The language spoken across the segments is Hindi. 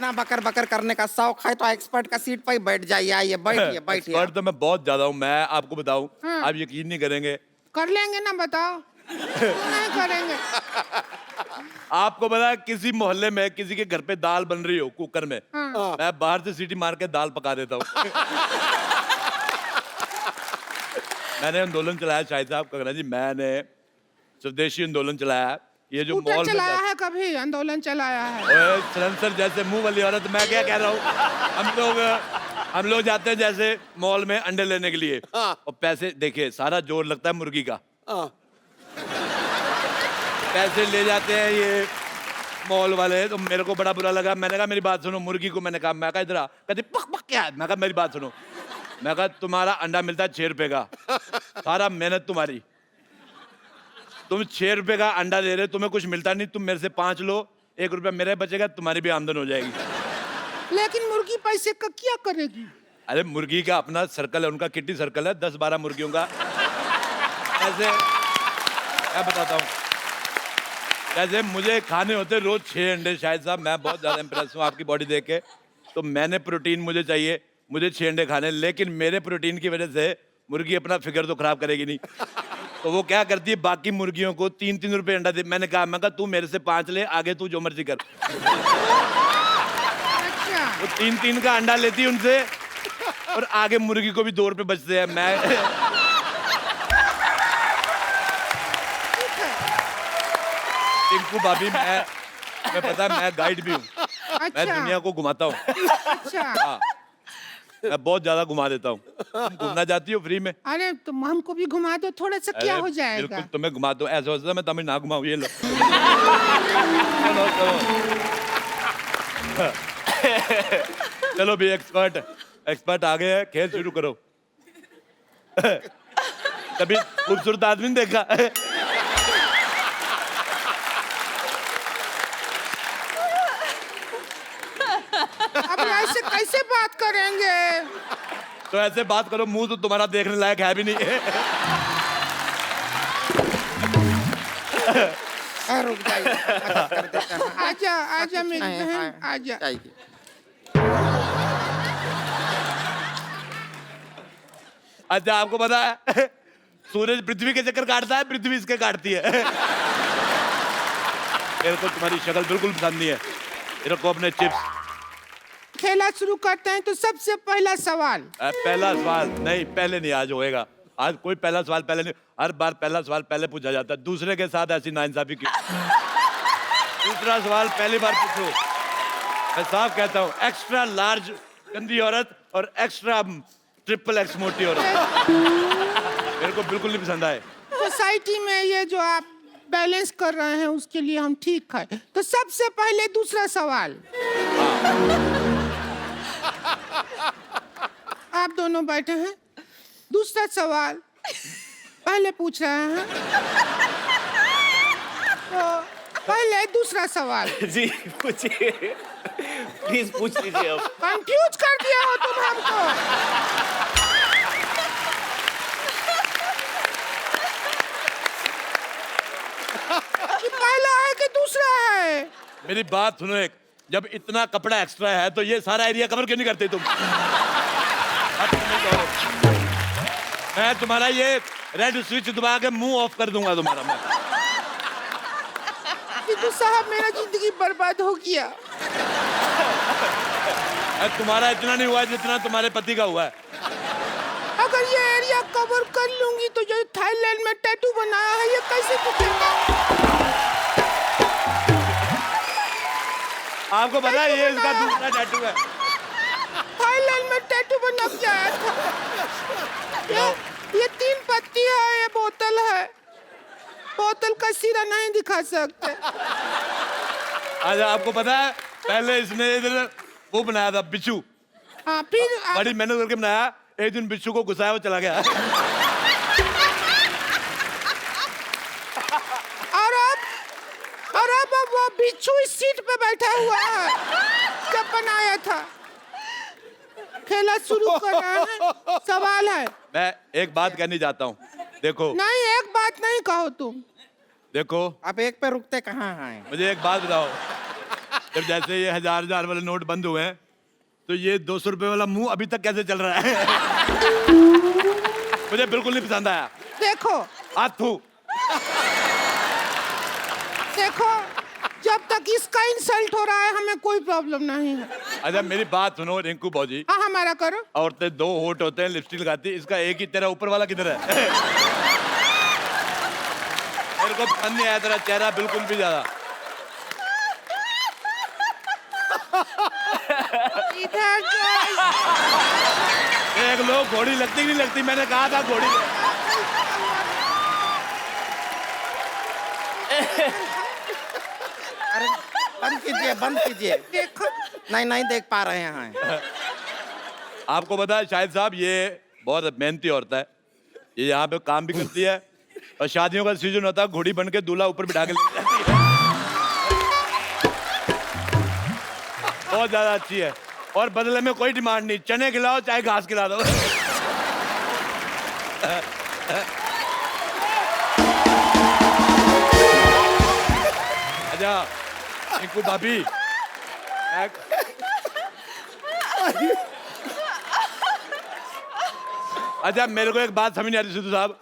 इतना बकर बकर करने का शौक है तो एक्सपर्ट का सीट पर ही बैठ जाइए। आइए बैठिए बैठिए। एक्सपर्ट तो मैं बहुत ज्यादा हूँ। मैं आपको बताऊं, हाँ। आप यकीन नहीं करेंगे। कर लेंगे ना, बताओ। क्यों नहीं करेंगे? आपको पता है, किसी मोहल्ले में किसी के घर पे दाल बन रही हो कुकर में, हाँ। मैं बाहर से सीटी मार के दाल पका देता हूँ। मैंने आंदोलन चलाया शाहिद साहब, कंगना जी, मैंने स्वदेशी आंदोलन चलाया है। ये जो स्कूटर मॉल में चलाया है, कभी आंदोलन चलाया है? ओए सलेंसर जैसे मुंह वाली औरत, मैं क्या कह रहा हूँ। हम लोग जाते हैं जैसे मॉल में अंडे लेने के लिए, और पैसे देखिए, सारा जोर लगता है मुर्गी का। पैसे ले जाते हैं ये मॉल वाले, तो मेरे को बड़ा बुरा लगा। मैंने कहा मेरी बात सुनो, मुर्गी को मैंने कहा, मैं कहा इधर आ, कहती पक पक क्या है? मैं कहा मेरी बात सुनो, मैं कहा तुम्हारा अंडा मिलता है 6 रुपए का, सारा मेहनत तुम्हारी, तुम 6 रुपए का अंडा दे रहे, तुम्हें कुछ मिलता नहीं, तुम मेरे से 5 लो, 1 रुपया मेरे बचेगा, तुम्हारी भी आमदन हो जाएगी। लेकिन मुर्गी पैसे का क्या करेगी? अरे मुर्गी का अपना सर्कल है, उनका किट्टी सर्कल है, 10-12 मुर्गियों का। ऐसे मैं बताता हूँ, जैसे मुझे खाने होते रोज 6 अंडे। शायद साहब मैं बहुत ज्यादा इंप्रेस हूँ आपकी बॉडी देख के, तो मैंने प्रोटीन मुझे चाहिए, मुझे 6 अंडे खाने, लेकिन मेरे प्रोटीन की वजह से मुर्गी अपना फिगर तो खराब करेगी नहीं, तो वो क्या करती है, बाकी मुर्गियों को 3-3 रुपए अंडा दे। मैंने कहा तू मेरे से 5 ले, आगे तू जो मर्जी कर। अच्छा। वो 3-3 का अंडा लेती है उनसे, और आगे मुर्गी को भी 2 रुपए बचते हैं। मैं टिंकू भाभी, मैं पता है, मैं गाइड भी हूँ। मैं अच्छा। दुनिया को घुमाता हूँ। अच्छा। हाँ, मैं बहुत ज्यादा घुमा देता हूँ। तुम घूमना चाहती हो फ्री में? अरे तुम हमको भी घुमा दो, थोड़ा सा क्या अरे, हो जाएगा? बिल्कुल तुम्हें घुमा दो, ऐसा होता है मैं तुम्हें ना घुमाऊँ, ये लो। चलो चलो चलो भी, एक्सपर्ट आ गए हैं, खेल शुरू करो। कभी खूबसूरत आदमी नहीं देखा? अब ऐसे कैसे बात करेंगे? तो ऐसे बात करो, मुंह तो तुम्हारा देखने लायक है भी नहीं है। रुक जाइए, मदद कर देते हैं। आजा आजा मेरी बहन, आजा। जाइए। अच्छा, आपको पता है सूरज पृथ्वी के चक्कर काटता है, पृथ्वी इसके काटती है। मेरे को तुम्हारी शक्ल बिल्कुल पसंद नहीं है। मेरे को अपने चिप्स। खेला शुरू करते हैं, तो सबसे पहला सवाल। पहला सवाल नहीं, पहले नहीं, आज होएगा। आज कोई पहला सवाल पहले नहीं, हर बार पहला सवाल पहले पूछा जाता है। दूसरे के साथ ऐसी नाइंसाफी क्यों? दूसरा सवाल पहली बार पूछो। मैं साफ कहता हूँ, एक्स्ट्रा लार्ज गंदी औरत और एक्स्ट्रा ट्रिपल एक्स मोटी औरत मेरे को बिल्कुल नहीं पसंद आए। सोसाइटी में ये जो आप बैलेंस कर रहे हैं, उसके लिए हम ठीक है। तो सबसे पहले दूसरा सवाल। आप दोनों बैठे हैं, दूसरा सवाल पहले पूछ रहे हैं, तो पहले दूसरा सवाल। जी पूछिए, प्लीज पूछ लीजिए। अब कंफ्यूज कर दिया हो तुम हमको। कि पहला है कि दूसरा है? मेरी बात सुनो, एक जब इतना कपड़ा एक्स्ट्रा है तो ये सारा एरिया कवर क्यों नहीं करते तुम? मैं तुम्हारा ये रेड स्विच दबा के मुंह ऑफ कर दूंगा तुम्हारा मैं। तो साहब मेरा जिंदगी बर्बाद हो गया। तुम्हारा इतना नहीं हुआ जितना तुम्हारे पति का हुआ है। अगर ये एरिया कवर कर लूंगी तो जो थाईलैंड में टैटू बनाया है, ये कैसे दिखेगा? आपको पता है ये इसका दूसरा टैटू है। थाईलैंड में टैटू बना के आया था। ये 3 पत्ती है, ये बोतल है। बोतल का सिरा नहीं दिखा सकते। अच्छा, आपको पता है पहले इसने इधर वो बनाया था बिच्छू। हाँ, फिर बड़ी मेहनत करके बनाया, एक दिन बिच्छू को घुसाया, वो चला गया। और अब वो बिच्छू इस सीट पे बैठा हुआ है जब बनाया था। खेला शुरू कर रहे हैं, सवाल है। मैं एक बात कहनी चाहता हूँ, देखो। नहीं, एक बात नहीं कहो तुम। देखो, आप एक पे रुकते कहाँ हैं? मुझे एक बात बताओ, जब जैसे ये 1000 वाले नोट बंद हुए हैं तो ये 200 रुपए वाला मुंह अभी तक कैसे चल रहा है? मुझे बिल्कुल नहीं पसंद आया। देखो हाथू देखो, जब तक इसका इंसल्ट हो रहा है हमें कोई प्रॉब्लम नहीं है। अच्छा मेरी बात सुनो रिंकू भौजी, हाँ हमारा करो। औरतें 2 होठ होते हैं, लिपस्टिक लगाती है, इसका एक ही, तेरा ऊपर वाला किधर है? मेरे को पसंद नहीं आया तेरा चेहरा बिल्कुल भी ज्यादा। इधर देख लो घोड़ी लगती कि नहीं लगती, मैंने कहा था घोड़ी। अरे बंद कीजिए, बंद कीजिए। देखो, नहीं नहीं देख पा रहे हैं। आपको पता है शाहिद साहब, ये बहुत मेहनती औरत है, ये यहाँ पे काम भी करती है और शादियों का सीजन होता है घोड़ी बन के दूल्हा ऊपर बिठा के ले जाती है। बहुत ज्यादा अच्छी है और बदले में कोई डिमांड नहीं, चने खिलाओ चाहे घास खिला दो। अच्छा रिंकू भाभी, अच्छा मेरे को एक बात समझ नहीं आती सिद्धू साहब,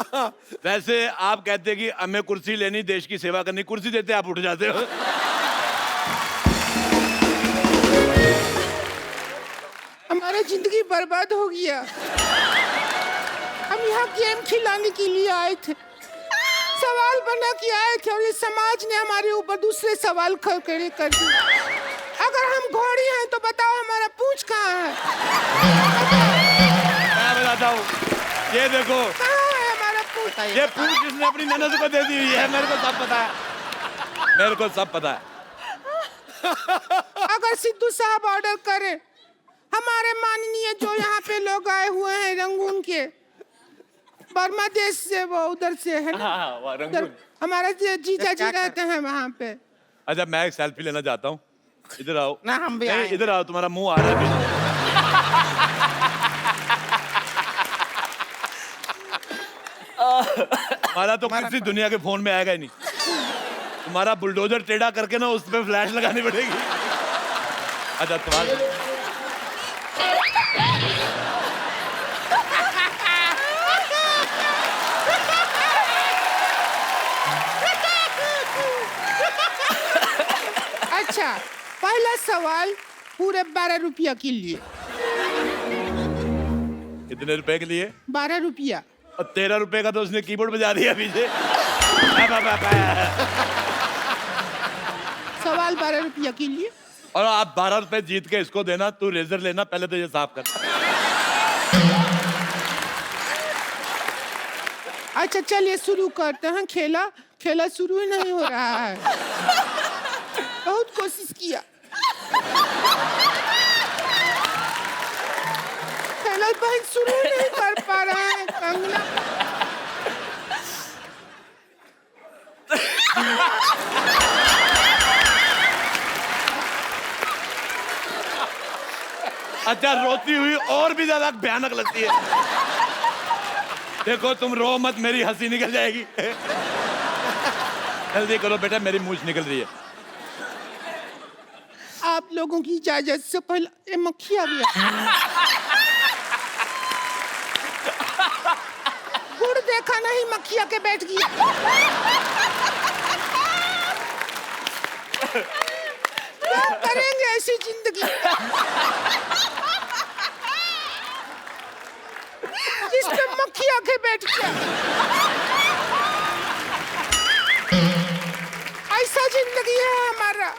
वैसे आप कहते हैं कि हमें कुर्सी लेनी, देश की सेवा करनी, कुर्सी देते आप उठ जाते हो। हमारा जिंदगी बर्बाद हो गया। हम यहाँ गेम खिलाने के लिए आए थे, सवाल बना के आए थे और ये समाज ने हमारे ऊपर दूसरे सवाल खड़े कर दिए। अगर हम घोड़ी हैं तो बताओ हमारा पूंछ कहाँ है? मैं बताता हूँ, ये देखो कहाँ है हमारा पूंछ? ये पूंछ इसने अपनी ननद को दे दी हुई है, मेरे को सब पता है, मेरे को सब पता है। अगर सिद्धू साहब ऑर्डर करें, हमारे माननीय जो यहाँ पे लोग आए हुए हैं रंगून के, बर्मा देश से, वो उधर से है ना, हाँ, वहाँ रंगून। उधर हमारा जीजा जी रहते हैं वहाँ पे। अच्छा मैं एक सेल्फी लेना चाहता हूँ, इधर आओ। ना हम भी नहीं, आए। इधर आओ, तुम्हारा मुंह आ रहा है। हमारा तो किसी दुनिया के फोन में आएगा ही नहीं, तुम्हारा बुलडोजर टेढ़ा करके ना उस पे फ्लैश लगानी पड़ेगी। अच्छा तुम्हारा अच्छा, पहला सवाल पूरे 12 रुपया के लिए। कितने रुपए के लिए? 12 रुपया। और 13 रुपए का तो उसने कीबोर्ड बजा दिया पीछे। सवाल 12 रुपया के लिए। और आप 12 रुपए जीत के इसको देना, तू रेजर लेना, पहले तो ये साफ कर। अच्छा चलिए शुरू करते हैं खेला। खेला शुरू ही नहीं हो रहा है, बहुत कोशिश किया, खेला बहुत शुरू ही नहीं कर पा रहा है। कंगना अच्छा रोती हुई और भी ज्यादा भयानक लगती है। देखो तुम रो मत, मेरी हंसी निकल जाएगी। जल्दी करो बेटा, मेरी मूंछ निकल रही है। आप लोगों की इजाजत से पहले ये मक्खी आ गया। गुड़ देखा नहीं, मक्खिया के बैठ गया। क्या करेंगे ऐसी जिंदगी जिसमें मक्खिया के बैठ गया? ऐसा जिंदगी है हमारा।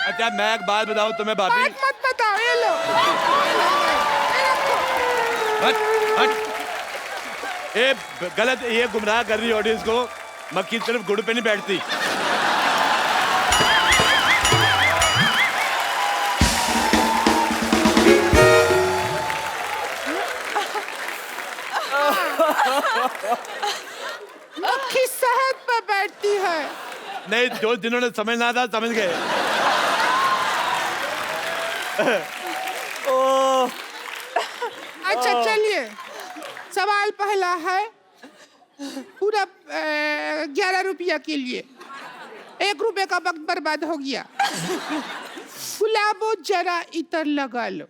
अच्छा मैं एक बात बताऊं तुम्हें भाभी, बात मत बताओ, ये लो। हट हट, ये गलत, ये गुमराह कर रही ऑडियंस को। मक्खी सिर्फ गुड़ पे नहीं बैठती। मक्खी शहद पे बैठती है। नहीं, जो जिन्होंने समझना था समझ गए। अच्छा चलिए, सवाल पहला है पूरा 11 रुपया के लिए। 1 रुपए का वक्त बर्बाद हो गया। गुलाबो जरा इतर लगा लो,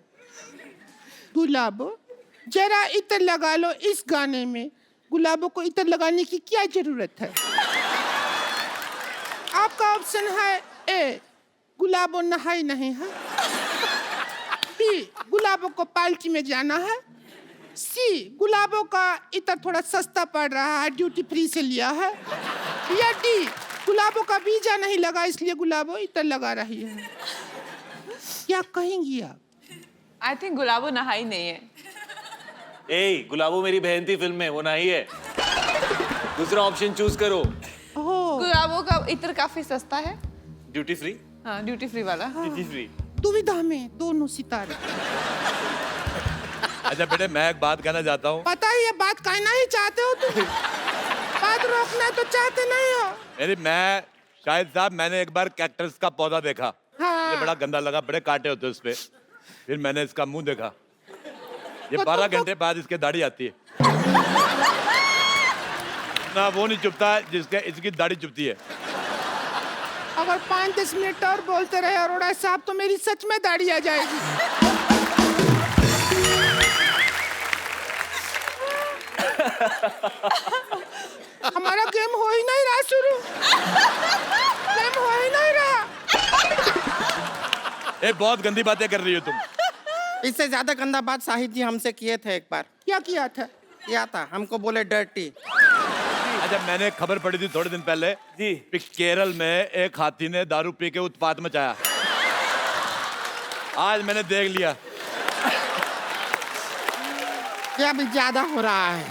गुलाबो जरा इतर लगा लो। इस गाने में गुलाबों को इतर लगाने की क्या जरूरत है? आपका ऑप्शन है ए, गुलाबो नहाई नहीं है, बी, गुलाबों को पार्टी में जाना है, सी, गुलाबों का इतर थोड़ा सस्ता पड़ रहा है, ड्यूटी फ्री से लिया है, या डी, गुलाबों का वीजा नहीं लगा इसलिए गुलाबो इतर लगा रही है। क्या कहेंगी आप? आई थिंक गुलाबो नहाई नहीं है। ए, गुलाबो मेरी बहन थी फिल्म में, वो नहीं है। दूसरा ऑप्शन चूज करो। ओह, गुलाबो का इत्र काफी सस्ता है। Duty free. हाँ, ड्यूटी फ्री वाला। Duty free. दुविधा में दोनों सितारे। अच्छा बेटे, मैं एक बात कहना चाहता हूँ। पता ही है, बात कहना ही चाहते हो तुम, बात रोकना तो चाहते नहीं हो। मैं शाहिद साहब, मैंने एक बार कैक्टस का पौधा देखा। हाँ। मुझे बड़ा गंदा लगा, बड़े कांटे होते उस पे। फिर मैंने इसका मुंह देखा, ये तो 12 तुमको- घंटे बाद इसके दाढ़ी आती है ना, वो नहीं चुभता जिसके इसकी दाढ़ी चुभती है। अगर 5-10 मिनट और बोलते रहे अरोड़ा साहब तो मेरी सच में दाढ़ी आ जाएगी। हमारा गेम हो ही नहीं रहा शुरू, गेम हो ही नहीं रहा। ए, बहुत गंदी बातें कर रही हो तुम। इससे ज्यादा गंदा बात शाहिद जी हमसे किए थे एक बार। क्या किया था? किया था, हमको बोले डर्टी। अच्छा, मैंने खबर पड़ी थी थोड़े दिन पहले जी। कि केरल में एक हाथी ने दारू पी के उत्पात मचाया। आज मैंने देख लिया। क्या भी ज्यादा हो रहा है?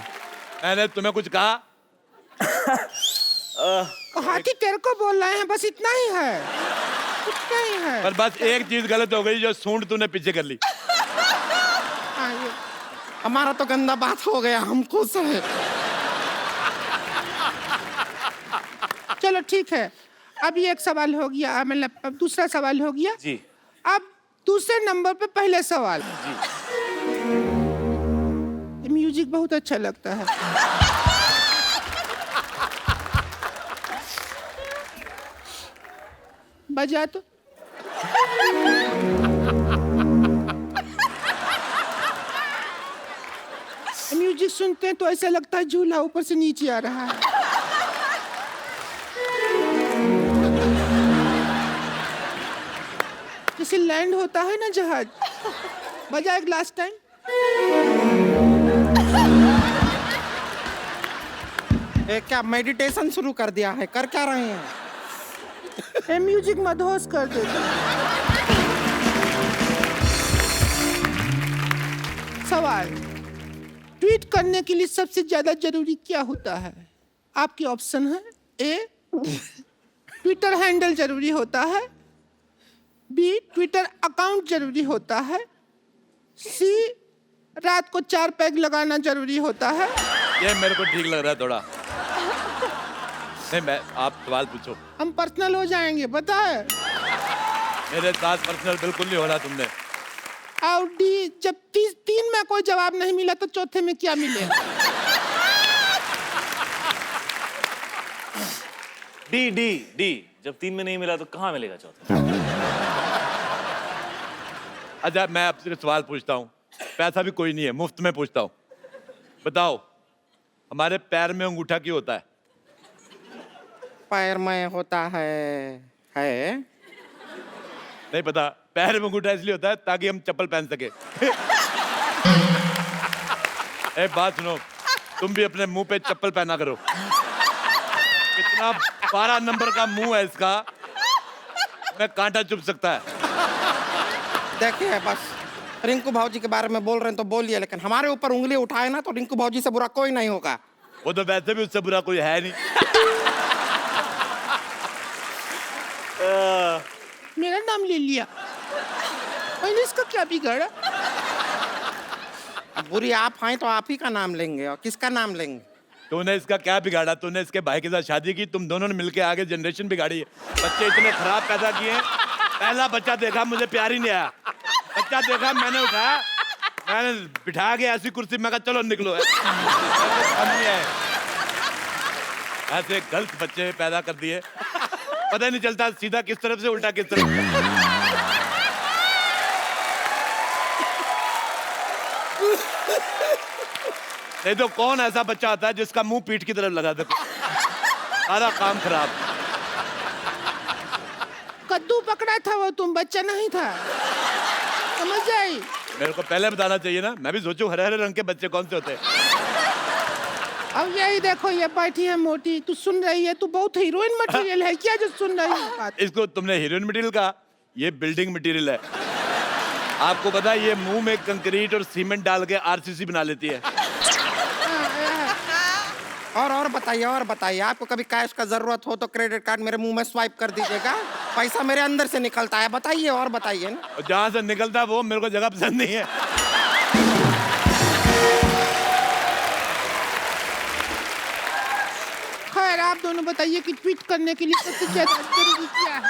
मैंने तुम्हें कुछ कहा? हाथी तेरे को बोल रहे हैं, बस इतना ही है, इतना ही है। पर बस एक चीज गलत हो गई, जो सूंड तूने पीछे कर ली। हाँ, ये हमारा तो गंदा बात हो गया, हम खुश हैं। चलो ठीक है, अब ये एक सवाल हो गया, मतलब अब दूसरा सवाल हो गया। जी। अब दूसरे नंबर पे पहले सवाल। म्यूजिक बहुत अच्छा लगता है। बजा तो। म्यूजिक सुनते हैं तो ऐसा लगता है झूला ऊपर से नीचे आ रहा है। जैसे लैंड होता है ना जहाज। बजा एक लास्ट टाइम। क्या मेडिटेशन शुरू कर दिया है? कर क्या रहे हैं? ये म्यूजिक मदहोश कर देता। सवाल, ट्वीट करने के लिए सबसे ज्यादा जरूरी क्या होता है? आपके ऑप्शन है ए, ट्विटर हैंडल जरूरी होता है, बी, ट्विटर अकाउंट जरूरी होता है, सी, रात को 4 पैग लगाना जरूरी होता है। ये मेरे को ठीक लग रहा है थोड़ा। नहीं, आप सवाल पूछो। हम पर्सनल हो जाएंगे, पता है। मेरे साथ पर्सनल बिल्कुल नहीं होना तुमने। और डी, जब 3 में कोई जवाब नहीं मिला तो चौथे में क्या मिलेगा? डी डी डी, जब 3 में नहीं मिला तो कहाँ मिलेगा चौथा? अच्छा, मैं आपसे सवाल पूछता हूँ, पैसा भी कोई नहीं है, मुफ्त में पूछता हूँ। बताओ, हमारे पैर में अंगूठा क्यों होता है? पैर में होता है नहीं पता? पैर में अंगूठा इसलिए होता है ताकि हम चप्पल पहन सके। एक बात सुनो, तुम भी अपने मुंह पे चप्पल पहना करो। कितना 12 नंबर का मुंह है इसका, मैं कांटा चुभ सकता है। देखिए, बस रिंकू भाजी के बारे में बोल रहे हैं तो बोलिए, लेकिन हमारे ऊपर उंगली उठाए ना तो रिंकू भाजी से बुरा कोई नहीं होगा। वो तो वैसे भी उससे बुरा कोई है नहीं। मेरा नाम ले लिया, पहले इसका क्या बिगाड़ा? अब बुरी आप हैं तो आप ही का नाम लेंगे, और किसका नाम लेंगे? तूने इसका क्या बिगाड़ा? तूने इसके भाई के साथ शादी की, तुम दोनों ने मिलके आगे जनरेशन बिगाड़ी है। बच्चे इतने खराब पैदा किए हैं। पहला बच्चा देखा, मुझे प्यार ही नहीं आया। बच्चा देखा, मैंने उठाया, मैंने बिठा के ऐसी कुर्सी में कहा चलो निकलो। ऐसे गलत बच्चे पैदा कर दिए। पता ही नहीं चलता सीधा किस तरफ से उल्टा किस तरफ। नहीं तो कौन ऐसा बच्चा आता है जिसका मुंह पीठ की तरफ लगा दे, सारा काम खराब। कद्दू पकड़ा था वो, तुम बच्चा नहीं था, समझ आई? मेरे को पहले बताना चाहिए ना, मैं भी सोचूं हरे हरे रंग के बच्चे कौन से होते हैं। अब यही देखो, ये बैठी है मोटी, तू सुन रही है? तू बहुत हीरोइन मटेरियल है क्या जो सुन रही है बात? इसको तुमने हीरोइन मटेरियल कहा, ये बिल्डिंग मटेरियल है। आपको पता है ये मुंह में कंक्रीट और सीमेंट डाल के आरसीसी बना लेती है। और बताइए आपको कभी कैश का जरूरत हो तो क्रेडिट कार्ड मेरे मुंह में स्वाइप कर दीजिएगा, पैसा मेरे अंदर से निकलता है। बताइए और बताइए ना। और जहां से निकलता है वो मेरे को जगह पसंद नहीं है। खैर आप दोनों बताइए कि ट्वीट करने के लिए सबसे ज्यादा जरूरी क्या है?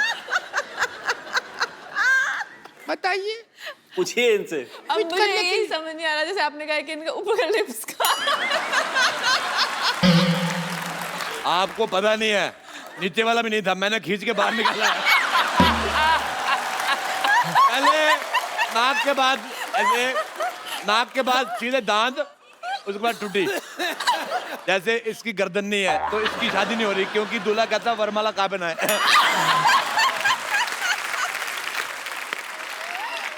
बताइए। पूछिए इनसे। अब ट्वीट मुझे करने यही समझ नहीं आ रहा, जैसे आपने कहा कि इनका ऊपर का लिप्स का। आपको पता नहीं है, नीचे वाला भी नहीं था, मैंने खींच के बाहर निकाला है। पहले नाक के बाद ऐसे, नाक के बाद सीधे दांत, उसके बाद टूटी। जैसे इसकी गर्दन नहीं है तो इसकी शादी नहीं हो रही, क्योंकि दूल्हा कहता वरमाला कहाँ पहना है।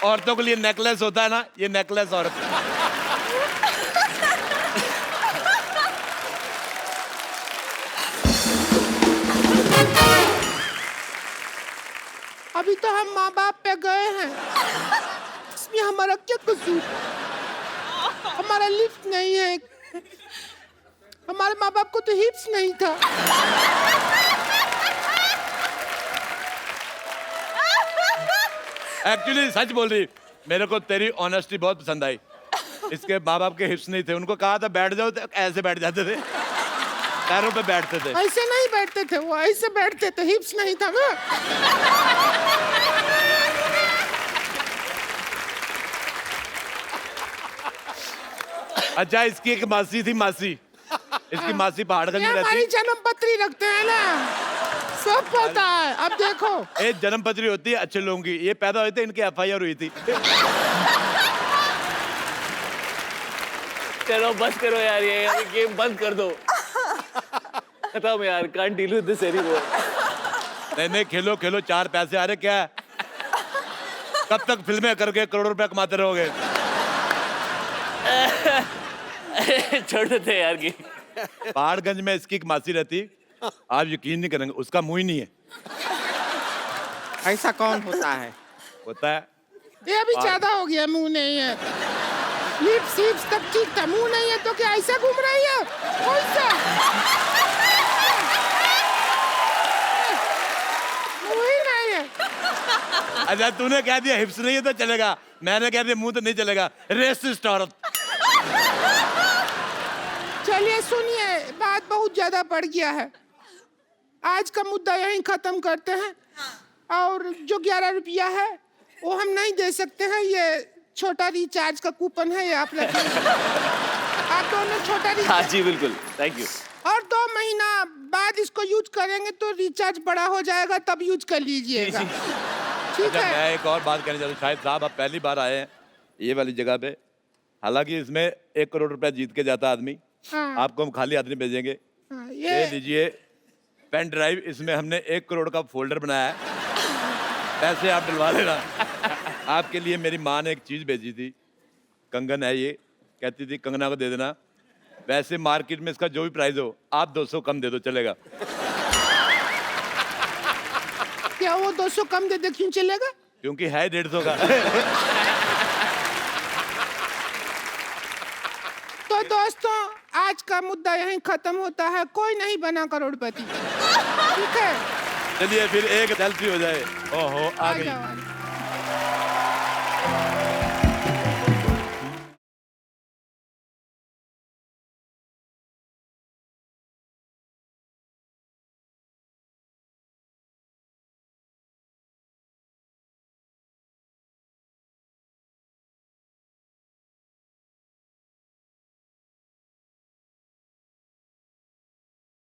औरतों के लिए नेकलेस होता है ना, ये नेकलेस औरत। अभी तो हम माँ बाप पे गए हैं, इसमें हमारा क्या कसूर? हमारा लिफ्ट नहीं है, हमारे माँ बाप को तो हिप्स नहीं था। एक्चुअली सच बोल रही, मेरे को तेरी ऑनेस्टी बहुत पसंद आई। इसके माँ बाप के हिप्स नहीं थे, उनको कहा था बैठ जाओ तो ऐसे बैठ जाते थे, पैरों पे बैठते थे। ऐसे नहीं बैठते थे वो, ऐसे बैठते थे, हिप्स नहीं था ना। अच्छा, इसकी एक मासी थी, मासी, इसकी मासी पहाड़गंज में हमारी रहती। जन्म पत्री रखते हैं ना, सब पता है। अब देखो, एक जन्म पत्री होती है अच्छे लोगों की, ये पैदा हुए थे, इनकी FIR हुई थी। चलो बस करो यार, ये गेम बंद कर दो, खत्म यार, can't deal with this anymore. नहीं खेलो खेलो, 4 पैसे आ रहे, क्या है? कब तक फिल्में करके करोड़ों रुपए कमाते रहोगे? छोड़ देते यार की। पहाड़गंज में इसकी एक मासी रहती, आप यकीन नहीं करेंगे, उसका मुंह ही नहीं है। ऐसा कौन होता है? होता है। ये अभी ज्यादा हो गया, मुंह नहीं है। लिप्स हिप्स तक ठीक था, मुंह नहीं है तो क्या ऐसा घूम रही है? कौन सा मुंह ही नहीं है? अच्छा, तूने कह दिया हिप्स नहीं है तो चलेगा, मैंने कह दिया मुंह तो नहीं चलेगा। रेसिस्ट औरत। चलिए सुनिए, बात बहुत ज्यादा बढ़ गया है, आज का मुद्दा यहीं खत्म करते हैं। और जो 11 रुपया है वो हम नहीं दे सकते हैं, ये छोटा रिचार्ज का कूपन है, ये आप लगे। आप दोनों छोटा हाँ रिचार्ज, जी बिल्कुल, थैंक यू। और 2 महीना बाद इसको यूज करेंगे तो रिचार्ज बड़ा हो जाएगा, तब यूज कर लीजिएगा, ठीक अच्छा, है? मैं एक और बात कहना चाहता हूँ। शायद साहब आप पहली बार आए हैं ये वाली जगह पे, हालांकि इसमें 1 करोड़ रुपया जीत के जाता आदमी। हाँ। आपको हम खाली आदमी भेजेंगे। हाँ, ये लीजिए पेन ड्राइव, इसमें हमने 1 करोड़ का फोल्डर बनाया है, पैसे आप डलवा लेना। आपके लिए मेरी माँ ने एक चीज भेजी थी, कंगन है ये, कहती थी कंगना को दे देना। वैसे मार्केट में इसका जो भी प्राइस हो, आप 200 कम दे दो, चलेगा। क्या वो 200 कम दे दे, क्यों चलेगा? क्योंकि है 150 का। तो दोस्तों, आज का मुद्दा यहीं खत्म होता है, कोई नहीं बना करोड़पति, ठीक है? चलिए फिर एक सेल्फी हो जाए। ओहो, आ आ गई। जाओ।